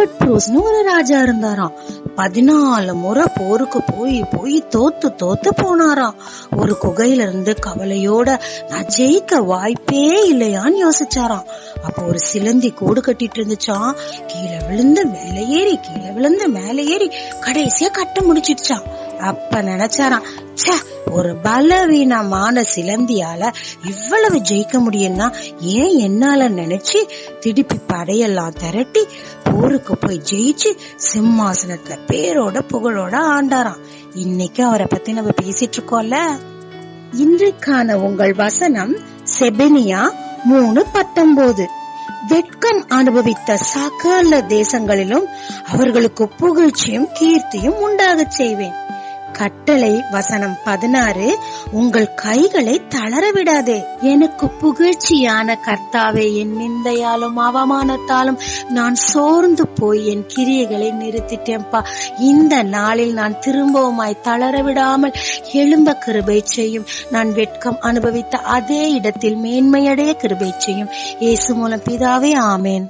Robert ப்ரூஸ்னு ஒரு ராஜா இருந்தாராம். 14 முறை போருக்கு போய் தோத்து போனாராம். ஒரு குகையில இருந்து கவலையோட நான் ஜெயிக்க வாய்ப்பே இல்லையான்னு யோசிச்சாராம். அப்ப ஒரு சிலந்தி கூடு கட்டிட்டு இருந்துச்சான். கீழே விழுந்து மேலே ஏறி கடைசியா கட்ட முடிச்சிடுச்சான். அப்ப நினைச்சாராம், ஒரு பலவீனமான சிலந்தியால இவ்வளவு ஜெயிக்க முடியும்னா ஏன் என்னால நினைச்சு திருப்பி படையெல்லாம் திரட்டி போருக்கு போய் ஜெயிச்சு சிம்மாசனத்துல பேரோட புகழோட ஆண்டாராம். இன்னைக்கு அவரை பத்தி நம்ம பேசிட்டு இருக்கோம்ல. இன்றைக்கான உங்கள் வசனம் செபனியா 3:19. வெட்கம் அனுபவித்த சகல தேசங்களிலும் அவர்களுக்கு புகழ்ச்சியும் கீர்த்தியும் உண்டாகச் செய்வேன். கட்டளை வசனம் 16. உங்கள் கைகளை தளர விடாதே. எனக்கு புகழ்ச்சியான கர்த்தாவே, என் நிந்தையாலும் அவமானத்தாலும் நான் சோர்ந்து போய் என் கிரியைகளை நிறுத்திட்டேன்பா. இந்த நாளில் நான் திரும்பவுமாய் தளர விடாமல் எழும்ப கிருபை செய்யும். நான் வெட்கம் அனுபவித்த அதே இடத்தில் மேன்மையடைய கிருபை செய்யும். இயேசு மூலம் பிதாவே, ஆமேன்.